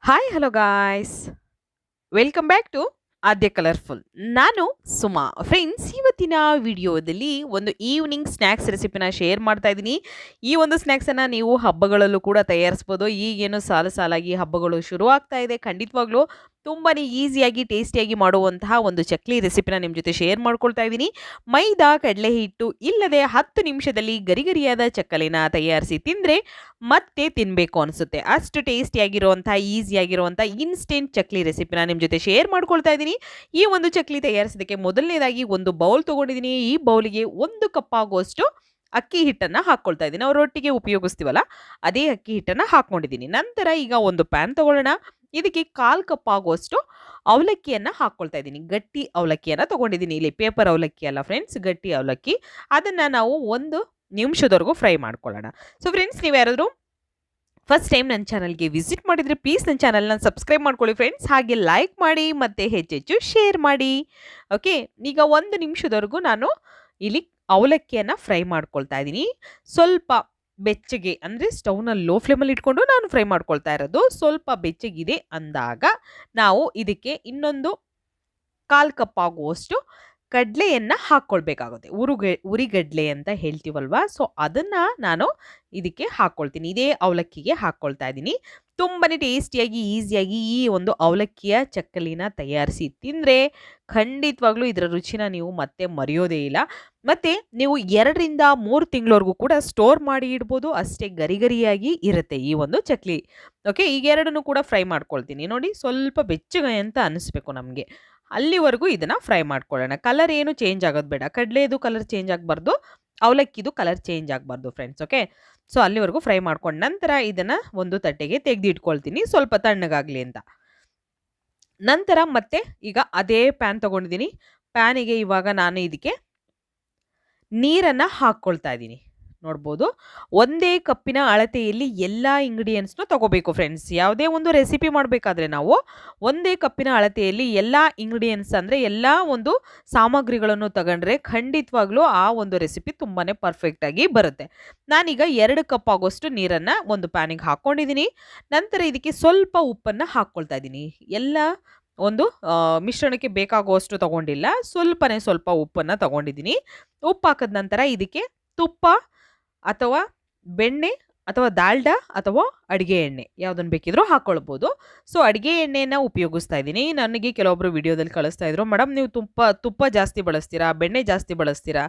Hi hello guys, welcome back to Aadya colourful. ನಾನು Suma. Friends, ಇವತ್ತಿನ ವಿಡಿಯೋದಲ್ಲಿ ಒಂದು ಈವ್ನಿಂಗ್ ಸ್ನ್ಯಾಕ್ಸ್ ರೆಸಿಪಿನ ಶೇರ್ ಮಾಡ್ತಾ ಇದ್ದೀನಿ. ಈ ಒಂದು ಸ್ನ್ಯಾಕ್ಸನ್ನು ನೀವು ಹಬ್ಬಗಳಲ್ಲೂ ಕೂಡ ತಯಾರಿಸ್ಬೋದು. ಈಗೇನು ಸಾಲು ಸಾಲಾಗಿ ಹಬ್ಬಗಳು ಶುರು ಆಗ್ತಾ ಇದೆ. ಖಂಡಿತವಾಗ್ಲೂ ತುಂಬಾ ಈಸಿಯಾಗಿ ಟೇಸ್ಟಿಯಾಗಿ ಮಾಡುವಂತಹ ಒಂದು ಚಕ್ಲಿ ರೆಸಿಪಿನ ನಿಮ್ಮ ಜೊತೆ ಶೇರ್ ಮಾಡ್ಕೊಳ್ತಾ ಇದ್ದೀನಿ. ಮೈದಾ ಕಡಲೆ ಹಿಟ್ಟು ಇಲ್ಲದೆ 10 ನಿಮಿಷದಲ್ಲಿ ಗರಿಗರಿಯಾದ ಚಕ್ಕಲಿನ ತಯಾರಿಸಿ ತಿಂದರೆ ಮತ್ತೆ ತಿನ್ನಬೇಕು ಅನಿಸುತ್ತೆ. ಅಷ್ಟು ಟೇಸ್ಟಿಯಾಗಿರುವಂಥ ಈಸಿಯಾಗಿರುವಂಥ ಇನ್ಸ್ಟೆಂಟ್ ಚಕ್ಲಿ ರೆಸಿಪಿನ ನಿಮ್ಮ ಜೊತೆ ಶೇರ್ ಮಾಡ್ಕೊಳ್ತಾ ಇದ್ದೀನಿ. ಈ ಒಂದು ಚಕ್ಲಿ ತಯಾರಿಸೋದಕ್ಕೆ ಮೊದಲನೇದಾಗಿ ಒಂದು ಬೌಲ್ ತೊಗೊಂಡಿದ್ದೀನಿ. ಈ ಬೌಲಿಗೆ 1 ಕಪ್ ಆಗುವಷ್ಟು ಅಕ್ಕಿ ಹಿಟ್ಟನ್ನು ಹಾಕ್ಕೊಳ್ತಾ ಇದ್ದೀನಿ. ನಾವು ರೊಟ್ಟಿಗೆ ಉಪಯೋಗಿಸ್ತೀವಲ್ಲ, ಅದೇ ಅಕ್ಕಿ ಹಿಟ್ಟನ್ನು ಹಾಕ್ಕೊಂಡಿದ್ದೀನಿ. ನಂತರ ಈಗ ಒಂದು ಪ್ಯಾನ್ ತೊಗೊಳ್ಳೋಣ. ಇದಕ್ಕೆ 1/4 ಕಪ್ ಆಗುವಷ್ಟು ಅವಲಕ್ಕಿಯನ್ನು ಹಾಕ್ಕೊಳ್ತಾ ಇದ್ದೀನಿ. ಗಟ್ಟಿ ಅವಲಕ್ಕಿಯನ್ನು ತೊಗೊಂಡಿದ್ದೀನಿ. ಇಲ್ಲಿ ಪೇಪರ್ ಅವಲಕ್ಕಿ ಅಲ್ಲ ಫ್ರೆಂಡ್ಸ್, ಗಟ್ಟಿ ಅವಲಕ್ಕಿ. ಅದನ್ನು ನಾವು 1 ನಿಮಿಷದವರೆಗೂ ಫ್ರೈ ಮಾಡ್ಕೊಳ್ಳೋಣ. ಸೊ ಫ್ರೆಂಡ್ಸ್, ನೀವು ಯಾರಾದರೂ ಫಸ್ಟ್ ಟೈಮ್ ನನ್ನ ಚಾನಲ್ಗೆ ವಿಸಿಟ್ ಮಾಡಿದರೆ ಪ್ಲೀಸ್ ನನ್ನ ಚಾನಲ್ನ ಸಬ್ಸ್ಕ್ರೈಬ್ ಮಾಡ್ಕೊಳ್ಳಿ ಫ್ರೆಂಡ್ಸ್. ಹಾಗೆ ಲೈಕ್ ಮಾಡಿ ಮತ್ತು ಹೆಚ್ಚೆಚ್ಚು ಶೇರ್ ಮಾಡಿ. ಓಕೆ, ಈಗ 1 ನಿಮಿಷದವರೆಗೂ ನಾನು ಇಲ್ಲಿ ಅವಲಕ್ಕಿಯನ್ನು ಫ್ರೈ ಮಾಡ್ಕೊಳ್ತಾ ಇದ್ದೀನಿ. ಸ್ವಲ್ಪ ಬೆಚ್ಚಗೆ ಅಂದರೆ ಸ್ಟವ್ನ ಲೋ ಫ್ಲೇಮಲ್ಲಿ ಇಟ್ಕೊಂಡು ನಾನು ಫ್ರೈ ಮಾಡ್ಕೊಳ್ತಾ ಇರೋದು. ಸ್ವಲ್ಪ ಬೆಚ್ಚಗಿದೆ ಅಂದಾಗ ನಾವು ಇದಕ್ಕೆ ಇನ್ನೊಂದು 1/4 ಕಪ್ ಆಗುವಷ್ಟು ಕಡಲೆಯನ್ನು ಹಾಕ್ಕೊಳ್ಬೇಕಾಗುತ್ತೆ. ಉರಿಗಡಲೆ ಅಂತ ಹೇಳ್ತೀವಲ್ವಾ, ಸೊ ಅದನ್ನು ನಾನು ಇದಕ್ಕೆ ಹಾಕ್ಕೊಳ್ತೀನಿ. ಇದೇ ಅವಲಕ್ಕಿಗೆ ಹಾಕ್ಕೊಳ್ತಾ ಇದ್ದೀನಿ. ತುಂಬಾ ಟೇಸ್ಟಿಯಾಗಿ ಈಸಿಯಾಗಿ ಈ ಒಂದು ಅವಲಕ್ಕಿಯ ಚಕ್ಕಲಿನ ತಯಾರಿಸಿ ತಿಂದರೆ ಖಂಡಿತವಾಗ್ಲೂ ಇದರ ರುಚಿನ ನೀವು ಮತ್ತೆ ಮರೆಯೋದೇ ಇಲ್ಲ. ಮತ್ತು ನೀವು 2ರಿಂದ 3 ತಿಂಗಳವರೆಗೂ ಕೂಡ ಸ್ಟೋರ್ ಮಾಡಿ ಇಡ್ಬೋದು. ಅಷ್ಟೇ ಗರಿಗರಿಯಾಗಿ ಇರುತ್ತೆ ಈ ಒಂದು ಚಕ್ಲಿ. ಓಕೆ, ಈಗ ಎರಡನ್ನೂ ಕೂಡ ಫ್ರೈ ಮಾಡ್ಕೊಳ್ತೀನಿ. ನೋಡಿ, ಸ್ವಲ್ಪ ಬೆಚ್ಚಗೆ ಅಂತ ಅನಿಸ್ಬೇಕು ನಮಗೆ. ಅಲ್ಲಿವರೆಗೂ ಇದನ್ನು ಫ್ರೈ ಮಾಡ್ಕೊಳ್ಳೋಣ. ಕಲರ್ ಏನು ಚೇಂಜ್ ಆಗೋದು ಬೇಡ. ಕಡಲೆದು ಕಲರ್ ಚೇಂಜ್ ಆಗಬಾರ್ದು, ಅವಲಕ್ಕಿದು ಕಲರ್ ಚೇಂಜ್ ಆಗಬಾರ್ದು ಫ್ರೆಂಡ್ಸ್. ಓಕೆ, ಸೊ ಅಲ್ಲಿವರೆಗೂ ಫ್ರೈ ಮಾಡ್ಕೊಂಡು ನಂತರ ಇದನ್ನು ಒಂದು ತಟ್ಟೆಗೆ ತೆಗೆದಿಟ್ಕೊಳ್ತೀನಿ, ಸ್ವಲ್ಪ ತಣ್ಣಗಾಗಲಿ ಅಂತ. ನಂತರ ಮತ್ತೆ ಈಗ ಅದೇ ಪ್ಯಾನ್ ತೊಗೊಂಡಿದ್ದೀನಿ. ಪ್ಯಾನಿಗೆ ಇವಾಗ ನಾನು ಇದಕ್ಕೆ ನೀರನ್ನು ಹಾಕ್ಕೊಳ್ತಾ ಇದ್ದೀನಿ. ನೋಡ್ಬೋದು, ಒಂದೇ ಕಪ್ಪಿನ ಅಳತೆಯಲ್ಲಿ ಎಲ್ಲ ಇಂಗ್ರೀಡಿಯೆಂಟ್ಸ್ನು ತೊಗೋಬೇಕು ಫ್ರೆಂಡ್ಸ್. ಯಾವುದೇ ಒಂದು ರೆಸಿಪಿ ಮಾಡಬೇಕಾದ್ರೆ ನಾವು ಒಂದೇ ಕಪ್ಪಿನ ಅಳತೆಯಲ್ಲಿ ಎಲ್ಲ ಇಂಗ್ರೀಡಿಯೆಂಟ್ಸ್ ಅಂದರೆ ಎಲ್ಲ ಒಂದು ಸಾಮಗ್ರಿಗಳನ್ನು ತಗೊಂಡ್ರೆ ಖಂಡಿತವಾಗ್ಲೂ ಆ ಒಂದು ರೆಸಿಪಿ ತುಂಬಾ ಪರ್ಫೆಕ್ಟಾಗಿ ಬರುತ್ತೆ. ನಾನೀಗ 2 ಕಪ್ ಆಗೋಷ್ಟು ನೀರನ್ನು ಒಂದು ಪ್ಯಾನಿಗೆ ಹಾಕ್ಕೊಂಡಿದ್ದೀನಿ. ನಂತರ ಇದಕ್ಕೆ ಸ್ವಲ್ಪ ಉಪ್ಪನ್ನು ಹಾಕ್ಕೊಳ್ತಾ ಇದ್ದೀನಿ. ಎಲ್ಲ ಒಂದು ಮಿಶ್ರಣಕ್ಕೆ ಬೇಕಾಗುವಷ್ಟು ತೊಗೊಂಡಿಲ್ಲ, ಸ್ವಲ್ಪ ಉಪ್ಪನ್ನು ತೊಗೊಂಡಿದ್ದೀನಿ. ಉಪ್ಪು ಹಾಕಿದ ನಂತರ ಇದಕ್ಕೆ ತುಪ್ಪ ಅಥವಾ ಬೆಣ್ಣೆ ಅಥವಾ ದಾಲ್ಡಾ ಅಥವಾ ಅಡುಗೆ ಎಣ್ಣೆ ಯಾವುದನ್ನು ಬೇಕಿದ್ರೂ ಹಾಕ್ಕೊಳ್ಬೋದು. ಸೊ ಅಡುಗೆ ಎಣ್ಣೆಯನ್ನು ಉಪಯೋಗಿಸ್ತಾ ಇದ್ದೀನಿ. ನನಗೆ ಕೆಲವೊಬ್ಬರು ವಿಡಿಯೋದಲ್ಲಿ ಕಳಿಸ್ತಾ ಇದ್ರು, ಮೇಡಮ್ ನೀವು ತುಪ್ಪ ಜಾಸ್ತಿ ಬಳಸ್ತೀರಾ, ಬೆಣ್ಣೆ ಜಾಸ್ತಿ ಬಳಸ್ತೀರಾ,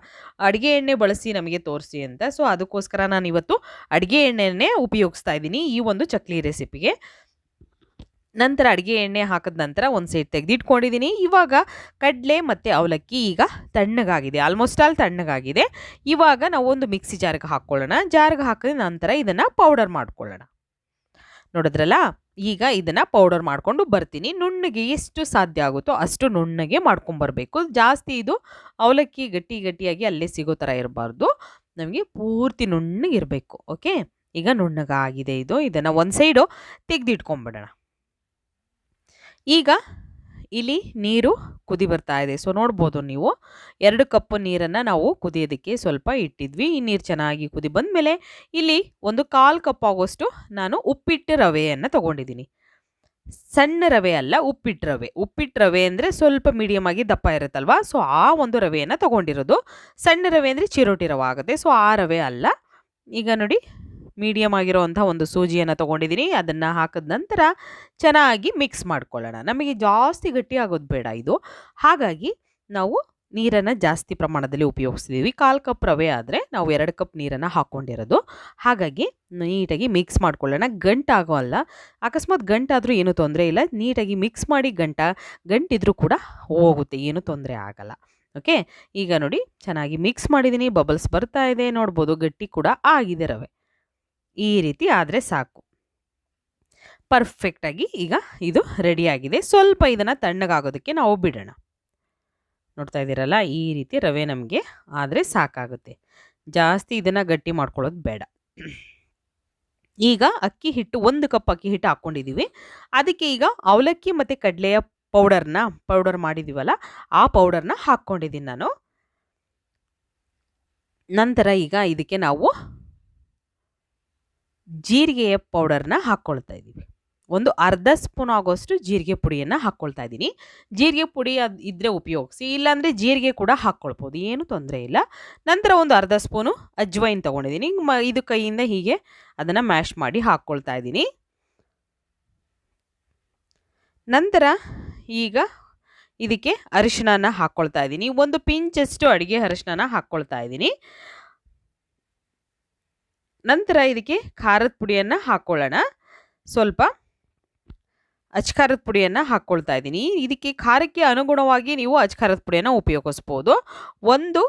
ಅಡುಗೆ ಎಣ್ಣೆ ಬಳಸಿ ನಮಗೆ ತೋರಿಸಿ ಅಂತ. ಸೊ ಅದಕ್ಕೋಸ್ಕರ ನಾನು ಇವತ್ತು ಅಡುಗೆ ಎಣ್ಣೆಯನ್ನೇ ಉಪಯೋಗಿಸ್ತಾ ಇದ್ದೀನಿ ಈ ಒಂದು ಚಕ್ಲಿ ರೆಸಿಪಿಗೆ. ನಂತರ ಅಡುಗೆ ಎಣ್ಣೆ ಹಾಕಿದ ನಂತರ ಒಂದು ಸೈಡ್ ತೆಗೆದಿಟ್ಕೊಂಡಿದ್ದೀನಿ. ಇವಾಗ ಕಡಲೆ ಮತ್ತು ಅವಲಕ್ಕಿ ಈಗ ತಣ್ಣಗಾಗಿದೆ, ಆಲ್ಮೋಸ್ಟ್ ಆಲ್ ತಣ್ಣಗಾಗಿದೆ. ಇವಾಗ ನಾವು ಒಂದು ಮಿಕ್ಸಿ ಜಾರ್ಗೆ ಹಾಕ್ಕೊಳ್ಳೋಣ. ಜಾರ್ಗೆ ಹಾಕಿದ ನಂತರ ಇದನ್ನು ಪೌಡರ್ ಮಾಡ್ಕೊಳ್ಳೋಣ. ನೋಡಿದ್ರಲ್ಲ, ಈಗ ಇದನ್ನು ಪೌಡರ್ ಮಾಡಿಕೊಂಡು ಬರ್ತೀನಿ. ನುಣ್ಣಗೆ ಎಷ್ಟು ಸಾಧ್ಯ ಆಗುತ್ತೋ ಅಷ್ಟು ನುಣ್ಣಗೆ ಮಾಡ್ಕೊಂಬರ್ಬೇಕು. ಜಾಸ್ತಿ ಇದು ಅವಲಕ್ಕಿ ಗಟ್ಟಿಯಾಗಿ ಅಲ್ಲೇ ಸಿಗೋ ಥರ ಇರಬಾರ್ದು, ನಮಗೆ ಪೂರ್ತಿ ನುಣ್ಣಗಿರಬೇಕು. ಓಕೆ, ಈಗ ನುಣ್ಣಗಾಗಿದೆ ಇದು. ಇದನ್ನು ಒಂದು ಸೈಡು ತೆಗೆದಿಟ್ಕೊಂಬಿಡೋಣ. ಈಗ ಇಲ್ಲಿ ನೀರು ಕುದಿ ಬರ್ತಾ ಇದೆ. ಸೊ ನೋಡ್ಬೋದು ನೀವು, 2 ಕಪ್ ನೀರನ್ನು ನಾವು ಕುದಿಯೋದಕ್ಕೆ ಸ್ವಲ್ಪ ಇಟ್ಟಿದ್ವಿ. ಈ ನೀರು ಚೆನ್ನಾಗಿ ಕುದಿ ಬಂದಮೇಲೆ ಇಲ್ಲಿ ಒಂದು 1/4 ಕಪ್ ಆಗೋಷ್ಟು ನಾನು ಉಪ್ಪಿಟ್ಟು ರವೆಯನ್ನು ತೊಗೊಂಡಿದ್ದೀನಿ. ಸಣ್ಣ ರವೆ ಅಲ್ಲ, ಉಪ್ಪಿಟ್ಟು ರವೆ ಅಂದರೆ ಸ್ವಲ್ಪ ಮೀಡಿಯಮ್ ಆಗಿ ದಪ್ಪ ಇರುತ್ತಲ್ವ, ಸೊ ಆ ಒಂದು ರವೆಯನ್ನು ತೊಗೊಂಡಿರೋದು. ಸಣ್ಣ ರವೆ ಅಂದರೆ ಚಿರೋಟಿ ರವೆ ಆಗುತ್ತೆ, ಸೊ ಆ ರವೆ ಅಲ್ಲ. ಈಗ ನೋಡಿ, ಮೀಡಿಯಮ್ ಆಗಿರೋವಂಥ ಒಂದು ಸೂಜಿಯನ್ನು ತೊಗೊಂಡಿದ್ದೀನಿ. ಅದನ್ನು ಹಾಕಿದ ನಂತರ ಚೆನ್ನಾಗಿ ಮಿಕ್ಸ್ ಮಾಡ್ಕೊಳ್ಳೋಣ. ನಮಗೆ ಜಾಸ್ತಿ ಗಟ್ಟಿ ಆಗೋದು ಬೇಡ ಇದು, ಹಾಗಾಗಿ ನಾವು ನೀರನ್ನು ಜಾಸ್ತಿ ಪ್ರಮಾಣದಲ್ಲಿ ಉಪಯೋಗಿಸ್ತೀವಿ. 1/4 ಕಪ್ ರವೆ ಆದರೆ ನಾವು 2 ಕಪ್ ನೀರನ್ನು ಹಾಕ್ಕೊಂಡಿರೋದು. ಹಾಗಾಗಿ ನೀಟಾಗಿ ಮಿಕ್ಸ್ ಮಾಡ್ಕೊಳ್ಳೋಣ. ಗಂಟಾಗೋಲ್ಲ, ಅಕಸ್ಮಾತ್ ಗಂಟಾದರೂ ಏನೂ ತೊಂದರೆ ಇಲ್ಲ. ನೀಟಾಗಿ ಮಿಕ್ಸ್ ಮಾಡಿ ಗಂಟಿದ್ರೂ ಕೂಡ ಹೋಗುತ್ತೆ, ಏನೂ ತೊಂದರೆ ಆಗಲ್ಲ. ಓಕೆ, ಈಗ ನೋಡಿ ಚೆನ್ನಾಗಿ ಮಿಕ್ಸ್ ಮಾಡಿದ್ದೀನಿ. ಬಬಲ್ಸ್ ಬರ್ತಾ ಇದೆ, ನೋಡ್ಬೋದು ಗಟ್ಟಿ ಕೂಡ ಆಗಿದೆ ರವೆ. ಈ ರೀತಿ ಆದರೆ ಸಾಕು, ಪರ್ಫೆಕ್ಟಾಗಿ ಈಗ ಇದು ರೆಡಿಯಾಗಿದೆ. ಸ್ವಲ್ಪ ಇದನ್ನು ತಣ್ಣಗಾಗೋದಕ್ಕೆ ನಾವು ಬಿಡೋಣ. ನೋಡ್ತಾ ಇದ್ದೀರಲ್ಲ, ಈ ರೀತಿ ರವೆ ನಮಗೆ ಆದರೆ ಸಾಕಾಗುತ್ತೆ. ಜಾಸ್ತಿ ಇದನ್ನು ಗಟ್ಟಿ ಮಾಡ್ಕೊಳ್ಳೋದು ಬೇಡ. ಈಗ ಅಕ್ಕಿ ಹಿಟ್ಟು 1 ಕಪ್ ಅಕ್ಕಿ ಹಿಟ್ಟು ಹಾಕ್ಕೊಂಡಿದ್ದೀವಿ. ಅದಕ್ಕೆ ಈಗ ಅವಲಕ್ಕಿ ಮತ್ತು ಕಡಲೆಯ ಪೌಡರ್ ಮಾಡಿದ್ದೀವಲ್ಲ, ಆ ಪೌಡರ್ನ ಹಾಕ್ಕೊಂಡಿದ್ದೀನಿ ನಾನು. ನಂತರ ಈಗ ಇದಕ್ಕೆ ನಾವು ಜೀರಿಗೆಯ ಪೌಡರ್ನ ಹಾಕ್ಕೊಳ್ತಾ ಇದ್ದೀವಿ. ಒಂದು ಅರ್ಧ ಸ್ಪೂನ್ ಆಗೋಷ್ಟು ಜೀರಿಗೆ ಪುಡಿಯನ್ನು ಹಾಕ್ಕೊಳ್ತಾ ಇದ್ದೀನಿ. ಜೀರಿಗೆ ಪುಡಿ ಅದು ಇದ್ದರೆ ಉಪಯೋಗಿಸಿ, ಇಲ್ಲಾಂದರೆ ಜೀರಿಗೆ ಕೂಡ ಹಾಕ್ಕೊಳ್ಬೋದು, ಏನು ತೊಂದರೆ ಇಲ್ಲ. ನಂತರ ಒಂದು ಅರ್ಧ ಸ್ಪೂನು ಅಜ್ವೈನ್ ತೊಗೊಂಡಿದ್ದೀನಿ. ಇದು ಕೈಯಿಂದ ಹೀಗೆ ಅದನ್ನು ಮ್ಯಾಶ್ ಮಾಡಿ ಹಾಕ್ಕೊಳ್ತಾ ಇದ್ದೀನಿ. ನಂತರ ಈಗ ಇದಕ್ಕೆ ಅರಿಶಿಣನ ಹಾಕ್ಕೊಳ್ತಾ ಇದ್ದೀನಿ. ಒಂದು ಪಿಂಚಷ್ಟು ಅಡುಗೆ ಅರಿಶಿಣನ ಹಾಕ್ಕೊಳ್ತಾ ಇದ್ದೀನಿ. ನಂತರ ಇದಕ್ಕೆ ಖಾರದ ಪುಡಿಯನ್ನು ಹಾಕ್ಕೊಳ್ಳೋಣ. ಸ್ವಲ್ಪ ಅಚ್ಕಾರದ ಪುಡಿಯನ್ನು ಹಾಕ್ಕೊಳ್ತಾ ಇದ್ದೀನಿ. ಇದಕ್ಕೆ ಖಾರಕ್ಕೆ ಅನುಗುಣವಾಗಿ ನೀವು ಅಚ್ಕಾರದ ಪುಡಿಯನ್ನು ಉಪಯೋಗಿಸ್ಬೋದು. 1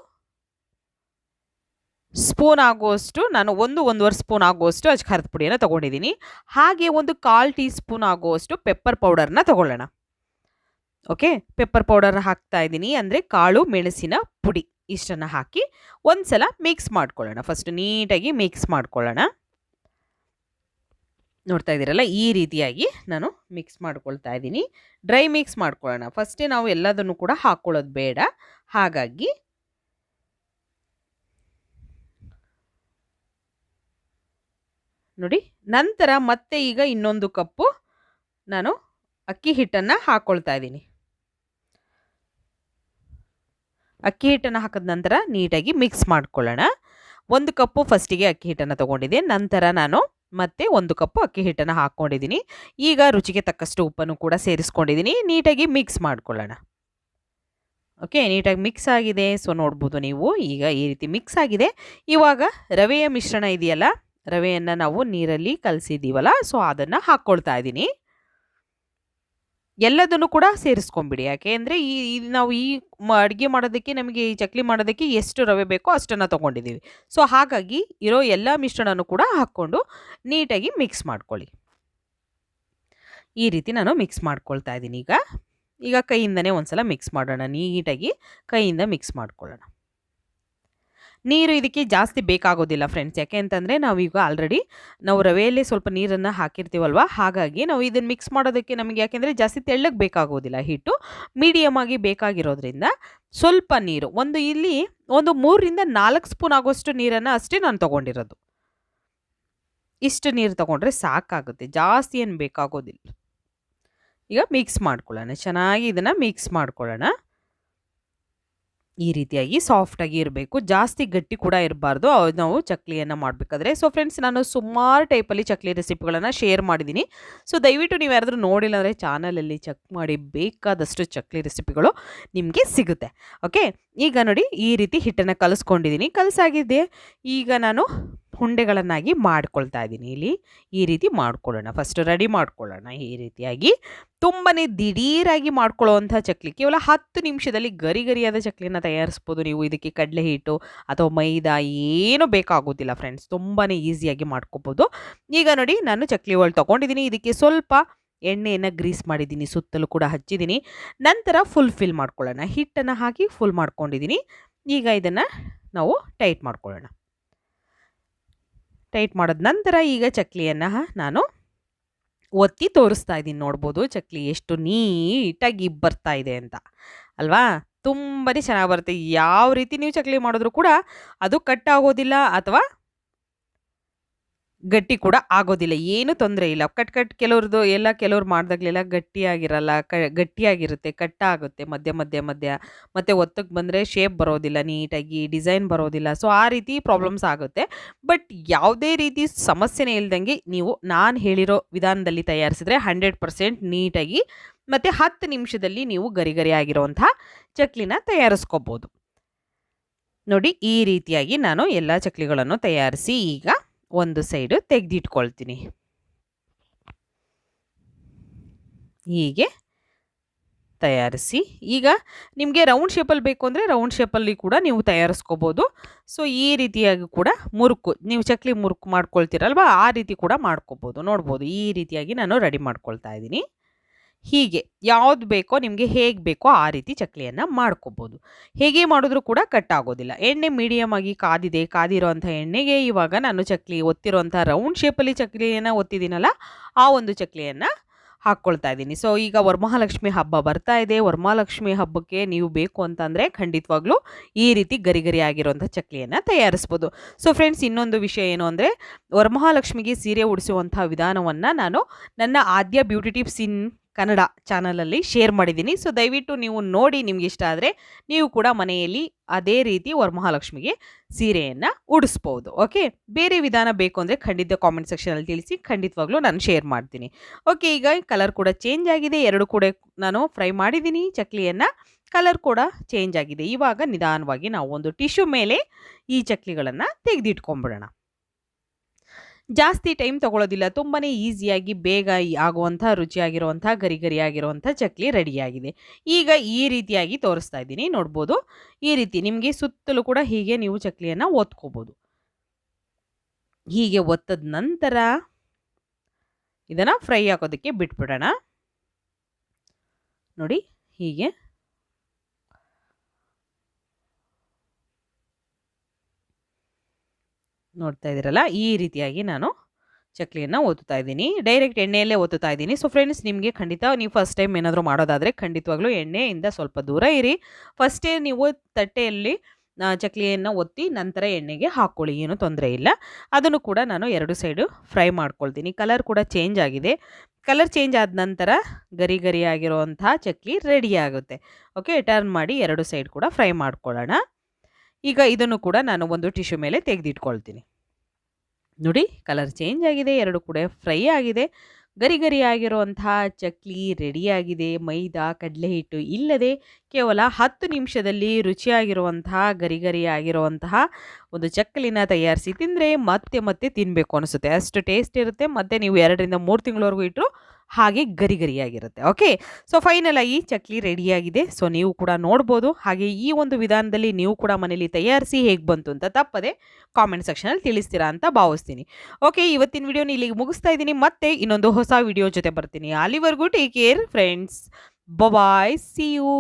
ಸ್ಪೂನ್ ಆಗುವಷ್ಟು ನಾನು 1-1.5 ಸ್ಪೂನ್ ಆಗುವಷ್ಟು ಅಚ್ಕಾರದ ಪುಡಿಯನ್ನು ತೊಗೊಂಡಿದ್ದೀನಿ. ಹಾಗೆ 1/4 ಟೀ ಸ್ಪೂನ್ ಆಗುವಷ್ಟು ಪೆಪ್ಪರ್ ಪೌಡರ್ನ ತೊಗೊಳ್ಳೋಣ. ಓಕೆ, ಪೆಪ್ಪರ್ ಪೌಡರ್ ಹಾಕ್ತಾ ಇದ್ದೀನಿ, ಅಂದರೆ ಕಾಳು ಮೆಣಸಿನ ಪುಡಿ. ಇಷ್ಟನ್ನು ಹಾಕಿ ಒಂದು ಸಲ ಮಿಕ್ಸ್ ಮಾಡ್ಕೊಳ್ಳೋಣ. ಫಸ್ಟ್ ನೀಟಾಗಿ ಮಿಕ್ಸ್ ಮಾಡ್ಕೊಳ್ಳೋಣ. ನೋಡ್ತಾ ಇದ್ದೀರಲ್ಲ, ಈ ರೀತಿಯಾಗಿ ನಾನು ಮಿಕ್ಸ್ ಮಾಡ್ಕೊಳ್ತಾ ಇದ್ದೀನಿ. ಡ್ರೈ ಮಿಕ್ಸ್ ಮಾಡ್ಕೊಳ್ಳೋಣ. ಫಸ್ಟೇ ನಾವು ಎಲ್ಲದನ್ನು ಕೂಡ ಹಾಕ್ಕೊಳ್ಳೋದು ಬೇಡ. ಹಾಗಾಗಿ ನೋಡಿ, ನಂತರ ಮತ್ತೆ ಈಗ ಇನ್ನೊಂದು ಕಪ್ಪು ನಾನು ಅಕ್ಕಿ ಹಿಟ್ಟನ್ನು ಹಾಕ್ಕೊಳ್ತಾ ಇದ್ದೀನಿ. ಅಕ್ಕಿ ಹಿಟ್ಟನ್ನು ಹಾಕಿದ ನಂತರ ನೀಟಾಗಿ ಮಿಕ್ಸ್ ಮಾಡ್ಕೊಳ್ಳೋಣ. 1 ಕಪ್ಪು ಫಸ್ಟಿಗೆ ಅಕ್ಕಿ ಹಿಟ್ಟನ್ನು ತೊಗೊಂಡಿದ್ದೆ. ನಂತರ ನಾನು ಮತ್ತೆ 1 ಕಪ್ಪು ಅಕ್ಕಿ ಹಿಟ್ಟನ್ನು ಹಾಕ್ಕೊಂಡಿದ್ದೀನಿ. ಈಗ ರುಚಿಗೆ ತಕ್ಕಷ್ಟು ಉಪ್ಪನ್ನು ಕೂಡ ಸೇರಿಸ್ಕೊಂಡಿದ್ದೀನಿ. ನೀಟಾಗಿ ಮಿಕ್ಸ್ ಮಾಡ್ಕೊಳ್ಳೋಣ. ಓಕೆ, ನೀಟಾಗಿ ಮಿಕ್ಸ್ ಆಗಿದೆ. ಸೊ ನೋಡ್ಬೋದು ನೀವು, ಈಗ ಈ ರೀತಿ ಮಿಕ್ಸ್ ಆಗಿದೆ. ಇವಾಗ ರವೆಯ ಮಿಶ್ರಣ ಇದೆಯಲ್ಲ, ರವೆಯನ್ನು ನಾವು ನೀರಲ್ಲಿ ಕಲಸಿದ್ದೀವಲ್ಲ, ಸೊ ಅದನ್ನು ಹಾಕ್ಕೊಳ್ತಾ ಇದ್ದೀನಿ. ಎಲ್ಲದನ್ನು ಕೂಡ ಸೇರಿಸ್ಕೊಂಬಿಡಿ. ಯಾಕೆ ಅಂದರೆ ನಾವು ಅಡುಗೆ ಮಾಡೋದಕ್ಕೆ, ನಮಗೆ ಈ ಚಕ್ಲಿ ಮಾಡೋದಕ್ಕೆ ಎಷ್ಟು ರವೆ ಬೇಕೋ ಅಷ್ಟನ್ನು ತೊಗೊಂಡಿದ್ದೀವಿ. ಸೊ ಹಾಗಾಗಿ ಇರೋ ಎಲ್ಲ ಮಿಶ್ರಣನೂ ಕೂಡ ಹಾಕ್ಕೊಂಡು ನೀಟಾಗಿ ಮಿಕ್ಸ್ ಮಾಡ್ಕೊಳ್ಳಿ. ಈ ರೀತಿ ನಾನು ಮಿಕ್ಸ್ ಮಾಡ್ಕೊಳ್ತಾ ಇದ್ದೀನಿ. ಈಗ ಕೈಯಿಂದನೇ ಒಂದು ಸಲ ಮಿಕ್ಸ್ ಮಾಡೋಣ. ನೀಟಾಗಿ ಕೈಯಿಂದ ಮಿಕ್ಸ್ ಮಾಡ್ಕೊಳ್ಳೋಣ. ನೀರು ಇದಕ್ಕೆ ಜಾಸ್ತಿ ಬೇಕಾಗೋದಿಲ್ಲ ಫ್ರೆಂಡ್ಸ್. ಯಾಕೆ ಅಂತಂದರೆ ನಾವೀಗ ಆಲ್ರೆಡಿ ನಾವು ರವೆಯಲ್ಲೇ ಸ್ವಲ್ಪ ನೀರನ್ನು ಹಾಕಿರ್ತೀವಲ್ವ, ಹಾಗಾಗಿ ನಾವು ಇದನ್ನು ಮಿಕ್ಸ್ ಮಾಡೋದಕ್ಕೆ ನಮಗೆ ಯಾಕೆಂದರೆ ಜಾಸ್ತಿ ತೆಳ್ಳಗೆ ಬೇಕಾಗೋದಿಲ್ಲ. ಹಿಟ್ಟು ಮೀಡಿಯಮ್ ಆಗಿ ಬೇಕಾಗಿರೋದ್ರಿಂದ ಸ್ವಲ್ಪ ನೀರು, ಇಲ್ಲಿ 3-4 ಸ್ಪೂನ್ ಆಗೋಷ್ಟು ನೀರನ್ನು ಅಷ್ಟೇ ನಾನು ತೊಗೊಂಡಿರೋದು. ಇಷ್ಟು ನೀರು ತೊಗೊಂಡ್ರೆ ಸಾಕಾಗುತ್ತೆ, ಜಾಸ್ತಿ ಏನು ಬೇಕಾಗೋದಿಲ್ಲ. ಈಗ ಮಿಕ್ಸ್ ಮಾಡ್ಕೊಳ್ಳೋಣ. ಚೆನ್ನಾಗಿ ಇದನ್ನು ಮಿಕ್ಸ್ ಮಾಡ್ಕೊಳ್ಳೋಣ. ಈ ರೀತಿಯಾಗಿ ಸಾಫ್ಟಾಗಿ ಇರಬೇಕು, ಜಾಸ್ತಿ ಗಟ್ಟಿ ಕೂಡ ಇರಬಾರ್ದು ನಾವು ಚಕ್ಲಿಯನ್ನು ಮಾಡಬೇಕಾದ್ರೆ. ಸೊ ಫ್ರೆಂಡ್ಸ್, ನಾನು ಸುಮಾರು ಟೈಪಲ್ಲಿ ಚಕ್ಲಿ ರೆಸಿಪಿಗಳನ್ನು ಶೇರ್ ಮಾಡಿದ್ದೀನಿ. ಸೊ ದಯವಿಟ್ಟು ನೀವು ಯಾರಾದರೂ ನೋಡಿಲ್ಲ ಅಂದರೆ ಚಾನಲಲ್ಲಿ ಚೆಕ್ ಮಾಡಿ, ಬೇಕಾದಷ್ಟು ಚಕ್ಲಿ ರೆಸಿಪಿಗಳು ನಿಮಗೆ ಸಿಗುತ್ತೆ. ಓಕೆ, ಈಗ ನೋಡಿ ಈ ರೀತಿ ಹಿಟ್ಟನ್ನು ಕಲಿಸ್ಕೊಂಡಿದ್ದೀನಿ. ಕಲಸಾಗಿದೆ. ಈಗ ನಾನು ಉಂಡೆಗಳನ್ನಾಗಿ ಮಾಡ್ಕೊಳ್ತಾ ಇದ್ದೀನಿ. ಇಲ್ಲಿ ಈ ರೀತಿ ಮಾಡ್ಕೊಳ್ಳೋಣ. ಫಸ್ಟ್ ರೆಡಿ ಮಾಡ್ಕೊಳ್ಳೋಣ. ಈ ರೀತಿಯಾಗಿ ತುಂಬಾ ದಿಢೀರಾಗಿ ಮಾಡ್ಕೊಳ್ಳೋವಂಥ ಚಕ್ಲಿ, ಕೇವಲ 10 ನಿಮಿಷದಲ್ಲಿ ಗರಿಗರಿಯಾದ ಚಕ್ಲಿನ ತಯಾರಿಸ್ಬೋದು ನೀವು. ಇದಕ್ಕೆ ಕಡಲೆ ಹಿಟ್ಟು ಅಥವಾ ಮೈದಾ ಏನೂ ಬೇಕಾಗೋದಿಲ್ಲ ಫ್ರೆಂಡ್ಸ್, ತುಂಬಾ ಈಸಿಯಾಗಿ ಮಾಡ್ಕೋಬೋದು. ಈಗ ನೋಡಿ, ನಾನು ಚಕ್ಲಿ ಒಳಗೆ ತೊಗೊಂಡಿದ್ದೀನಿ. ಇದಕ್ಕೆ ಸ್ವಲ್ಪ ಎಣ್ಣೆಯನ್ನು ಗ್ರೀಸ್ ಮಾಡಿದ್ದೀನಿ, ಸುತ್ತಲೂ ಕೂಡ ಹಚ್ಚಿದ್ದೀನಿ. ನಂತರ ಫಿಲ್ ಮಾಡ್ಕೊಳ್ಳೋಣ. ಹಿಟ್ಟನ್ನು ಹಾಕಿ ಫುಲ್ ಮಾಡ್ಕೊಂಡಿದ್ದೀನಿ. ಈಗ ಇದನ್ನು ನಾವು ಟೈಟ್ ಮಾಡ್ಕೊಳ್ಳೋಣ. ಟೈಟ್ ಮಾಡಿದ ನಂತರ ಈಗ ಚಕ್ಲಿಯನ್ನು ನಾನು ಒತ್ತಿ ತೋರಿಸ್ತಾ ಇದ್ದೀನಿ. ನೋಡ್ಬೋದು ಚಕ್ಲಿ ಎಷ್ಟು ನೀಟಾಗಿ ಬರ್ತಾ ಇದೆ ಅಂತ ಅಲ್ವಾ. ತುಂಬಾ ಚೆನ್ನಾಗಿ ಬರುತ್ತೆ. ಯಾವ ರೀತಿ ನೀವು ಚಕ್ಲಿ ಮಾಡಿದ್ರೂ ಕೂಡ ಅದು ಕಟ್ ಆಗೋದಿಲ್ಲ ಅಥವಾ ಗಟ್ಟಿ ಕೂಡ ಆಗೋದಿಲ್ಲ, ಏನು ತೊಂದರೆ ಇಲ್ಲ. ಕೆಲವ್ರು ಮಾಡಿದಾಗಲೆಲ್ಲ ಗಟ್ಟಿಯಾಗಿರಲ್ಲ, ಗಟ್ಟಿಯಾಗಿರುತ್ತೆ, ಕಟ್ಟಾಗುತ್ತೆ ಮಧ್ಯ ಮತ್ತು ಒತ್ತಕ್ಕೆ ಬಂದರೆ ಶೇಪ್ ಬರೋದಿಲ್ಲ, ನೀಟಾಗಿ ಡಿಸೈನ್ ಬರೋದಿಲ್ಲ. ಸೊ ಆ ರೀತಿ ಪ್ರಾಬ್ಲಮ್ಸ್ ಆಗುತ್ತೆ. ಬಟ್ ಯಾವುದೇ ರೀತಿ ಸಮಸ್ಯೆನೇ ಇಲ್ದಂಗೆ ನೀವು ನಾನು ಹೇಳಿರೋ ವಿಧಾನದಲ್ಲಿ ತಯಾರಿಸಿದ್ರೆ 100% ನೀಟಾಗಿ ಮತ್ತು 10 ನಿಮಿಷದಲ್ಲಿ ನೀವು ಗರಿ ಆಗಿರೋವಂಥ ಚಕ್ಲಿನ ತಯಾರಿಸ್ಕೋಬೋದು. ನೋಡಿ, ಈ ರೀತಿಯಾಗಿ ನಾನು ಎಲ್ಲ ಚಕ್ಲಿಗಳನ್ನು ತಯಾರಿಸಿ ಈಗ ಒಂದು ಸೈಡು ತೆಗೆದಿಟ್ಕೊಳ್ತೀನಿ. ಹೀಗೆ ತಯಾರಿಸಿ ಈಗ ನಿಮಗೆ ರೌಂಡ್ ಶೇಪಲ್ಲಿ ಬೇಕು ಅಂದರೆ ರೌಂಡ್ ಶೇಪಲ್ಲಿ ಕೂಡ ನೀವು ತಯಾರಿಸ್ಕೋಬೋದು. ಸೊ ಈ ರೀತಿಯಾಗಿ ಕೂಡ ಮುರುಕು, ನೀವು ಚಕ್ಲಿ ಮುರುಕು ಮಾಡ್ಕೊಳ್ತೀರಲ್ವ, ಆ ರೀತಿ ಕೂಡ ಮಾಡ್ಕೋಬೋದು. ನೋಡ್ಬೋದು ಈ ರೀತಿಯಾಗಿ ನಾನು ರೆಡಿ ಮಾಡ್ಕೊಳ್ತಾ ಇದ್ದೀನಿ. ಹೀಗೆ ಯಾವ್ದು ಬೇಕೋ ನಿಮಗೆ, ಹೇಗೆ ಬೇಕೋ ಆ ರೀತಿ ಚಕ್ಲಿಯನ್ನು ಮಾಡ್ಕೋಬೋದು. ಹೇಗೆ ಮಾಡಿದ್ರೂ ಕೂಡ ಕಟ್ ಆಗೋದಿಲ್ಲ. ಎಣ್ಣೆ ಮೀಡಿಯಮ್ ಆಗಿ ಕಾದಿರೋಂಥ ಎಣ್ಣೆಗೆ ಇವಾಗ ನಾನು ಚಕ್ಲಿ ಒತ್ತಿರೋಂಥ ರೌಂಡ್ ಶೇಪಲ್ಲಿ ಚಕ್ಲಿಯನ್ನು ಒತ್ತಿದ್ದೀನಲ್ಲ, ಆ ಒಂದು ಚಕ್ಲಿಯನ್ನು ಹಾಕ್ಕೊಳ್ತಾ ಇದ್ದೀನಿ. ಸೊ ಈಗ ವರಮಹಾಲಕ್ಷ್ಮಿ ಹಬ್ಬ ಬರ್ತಾ ಇದೆ. ವರಮಹಾಲಕ್ಷ್ಮಿ ಹಬ್ಬಕ್ಕೆ ನೀವು ಬೇಕು ಅಂತಂದರೆ ಖಂಡಿತವಾಗ್ಲೂ ಈ ರೀತಿ ಗರಿ ಗರಿ ಆಗಿರುವಂಥ ಚಕ್ಲಿಯನ್ನು ತಯಾರಿಸ್ಬೋದು. ಸೊ ಫ್ರೆಂಡ್ಸ್, ಇನ್ನೊಂದು ವಿಷಯ ಏನು ಅಂದರೆ, ವರಮಹಾಲಕ್ಷ್ಮಿಗೆ ಸೀರೆ ಉಡಿಸುವಂಥ ವಿಧಾನವನ್ನು ನಾನು ನನ್ನ ಆದ್ಯ ಬ್ಯೂಟಿ ಟಿಪ್ಸ್ ಇನ್ ಕನ್ನಡ ಚಾನಲಲ್ಲಿ ಶೇರ್ ಮಾಡಿದ್ದೀನಿ. ಸೊ ದಯವಿಟ್ಟು ನೀವು ನೋಡಿ, ನಿಮ್ಗೆ ಇಷ್ಟ ಆದರೆ ನೀವು ಕೂಡ ಮನೆಯಲ್ಲಿ ಅದೇ ರೀತಿ ವರಮಹಾಲಕ್ಷ್ಮಿಗೆ ಸೀರೆಯನ್ನು ಉಡಿಸ್ಬೋದು. ಓಕೆ, ಬೇರೆ ವಿಧಾನ ಬೇಕು ಅಂದರೆ ಖಂಡಿತ ಕಾಮೆಂಟ್ ಸೆಕ್ಷನಲ್ಲಿ ತಿಳಿಸಿ, ಖಂಡಿತವಾಗ್ಲೂ ನಾನು ಶೇರ್ ಮಾಡ್ತೀನಿ. ಓಕೆ, ಈಗ ಕಲರ್ ಕೂಡ ಚೇಂಜ್ ಆಗಿದೆ. ಎರಡು ಕೂಡ ನಾನು ಫ್ರೈ ಮಾಡಿದ್ದೀನಿ ಚಕ್ಲಿಯನ್ನು. ಕಲರ್ ಕೂಡ ಚೇಂಜ್ ಆಗಿದೆ. ಇವಾಗ ನಿಧಾನವಾಗಿ ನಾವು ಒಂದು ಟಿಶ್ಯೂ ಮೇಲೆ ಈ ಚಕ್ಲಿಗಳನ್ನು ತೆಗೆದಿಟ್ಕೊಂಡ್ಬಿಡೋಣ. ಜಾಸ್ತಿ ಟೈಮ್ ತೊಗೊಳ್ಳೋದಿಲ್ಲ, ತುಂಬಾ ಈಸಿಯಾಗಿ ಬೇಗ ಆಗುವಂಥ ರುಚಿಯಾಗಿರುವಂಥ ಗರಿ ಗರಿಯಾಗಿರುವಂಥ ಚಕ್ಲಿ ರೆಡಿಯಾಗಿದೆ. ಈಗ ಈ ರೀತಿಯಾಗಿ ತೋರಿಸ್ತಾ ಇದ್ದೀನಿ, ನೋಡ್ಬೋದು. ಈ ರೀತಿ ನಿಮಗೆ ಸುತ್ತಲೂ ಕೂಡ ಹೀಗೆ ನೀವು ಚಕ್ಲಿಯನ್ನು ಒತ್ಕೋಬೋದು. ಹೀಗೆ ಒತ್ತದ ನಂತರ ಇದನ್ನು ಫ್ರೈ ಹಾಕೋದಕ್ಕೆ ಬಿಟ್ಬಿಡೋಣ. ನೋಡಿ, ಹೀಗೆ ನೋಡ್ತಾ ಇದ್ದೀರಲ್ಲ, ಈ ರೀತಿಯಾಗಿ ನಾನು ಚಕ್ಲಿಯನ್ನು ಒತ್ತುತ್ತಾ ಇದ್ದೀನಿ. ಡೈರೆಕ್ಟ್ ಎಣ್ಣೆಯಲ್ಲೇ ಒತ್ತುತ್ತಾ ಇದ್ದೀನಿ. ಸೊ ಫ್ರೆಂಡ್ಸ್, ನಿಮಗೆ ಖಂಡಿತ ನೀವು ಫಸ್ಟ್ ಟೈಮ್ ಏನಾದರೂ ಮಾಡೋದಾದರೆ ಖಂಡಿತವಾಗ್ಲೂ ಎಣ್ಣೆಯಿಂದ ಸ್ವಲ್ಪ ದೂರ ಇರಿ. ಫಸ್ಟೇ ನೀವು ತಟ್ಟೆಯಲ್ಲಿ ಚಕ್ಲಿಯನ್ನು ಒತ್ತಿ ನಂತರ ಎಣ್ಣೆಗೆ ಹಾಕ್ಕೊಳ್ಳಿ, ಏನೂ ತೊಂದರೆ ಇಲ್ಲ. ಅದನ್ನು ಕೂಡ ನಾನು ಎರಡು ಸೈಡು ಫ್ರೈ ಮಾಡ್ಕೊಳ್ತೀನಿ. ಕಲರ್ ಕೂಡ ಚೇಂಜ್ ಆಗಿದೆ. ಕಲರ್ ಚೇಂಜ್ ಆದ ನಂತರ ಗರಿ ಗರಿಯಾಗಿರುವಂಥ ಚಕ್ಲಿ ರೆಡಿ ಆಗುತ್ತೆ. ಓಕೆ, ಟರ್ನ್ ಮಾಡಿ ಎರಡು ಸೈಡ್ ಕೂಡ ಫ್ರೈ ಮಾಡ್ಕೊಳ್ಳೋಣ. ಈಗ ಇದನ್ನು ಕೂಡ ನಾನು ಒಂದು ಟಿಶ್ಯೂ ಮೇಲೆ ತೆಗೆದಿಟ್ಕೊಳ್ತೀನಿ. ನೋಡಿ, ಕಲರ್ ಚೇಂಜ್ ಆಗಿದೆ, ಎರಡು ಕೂಡ ಫ್ರೈ ಆಗಿದೆ. ಗರಿ ಗರಿ ಆಗಿರುವಂತಹ ಚಕ್ಲಿ ರೆಡಿಯಾಗಿದೆ. ಮೈದಾ ಕಡಲೆ ಹಿಟ್ಟು ಇಲ್ಲದೆ ಕೇವಲ 10 ನಿಮಿಷದಲ್ಲಿ ರುಚಿಯಾಗಿರುವಂತಹ ಗರಿ ಗರಿ ಆಗಿರುವಂತಹ ಒಂದು ಚಕ್ಕಲಿನ ತಯಾರಿಸಿ ತಿಂದರೆ ಮತ್ತೆ ಮತ್ತೆ ತಿನ್ನಬೇಕು ಅನಿಸುತ್ತೆ. ಅಷ್ಟು ಟೇಸ್ಟ್ ಇರುತ್ತೆ. ಮತ್ತು ನೀವು 2 ರಿಂದ 3 ತಿಂಗಳವರೆಗೂ ಇಟ್ಟರು ಹಾಗೆ ಗರಿ ಗರಿಯಾಗಿರುತ್ತೆ. ಓಕೆ, ಸೊ ಫೈನಲ್ ಆಗಿ ಚಕ್ಲಿ ರೆಡಿಯಾಗಿದೆ. ಸೊ ನೀವು ಕೂಡ ನೋಡ್ಬೋದು. ಹಾಗೆ ಈ ಒಂದು ವಿಧಾನದಲ್ಲಿ ನೀವು ಕೂಡ ಮನೇಲಿ ತಯಾರಿಸಿ ಹೇಗೆ ಬಂತು ಅಂತ ತಪ್ಪದೆ ಕಾಮೆಂಟ್ ಸೆಕ್ಷನಲ್ಲಿ ತಿಳಿಸ್ತೀರಾ ಅಂತ ಭಾವಿಸ್ತೀನಿ. ಓಕೆ, ಇವತ್ತಿನ ವಿಡಿಯೋನ ಇಲ್ಲಿಗೆ ಮುಗಿಸ್ತಾ ಇದ್ದೀನಿ. ಮತ್ತೆ ಇನ್ನೊಂದು ಹೊಸ ವಿಡಿಯೋ ಜೊತೆ ಬರ್ತೀನಿ. ಅಲ್ಲಿವರೆಗೂ take care friends. Bye, see you.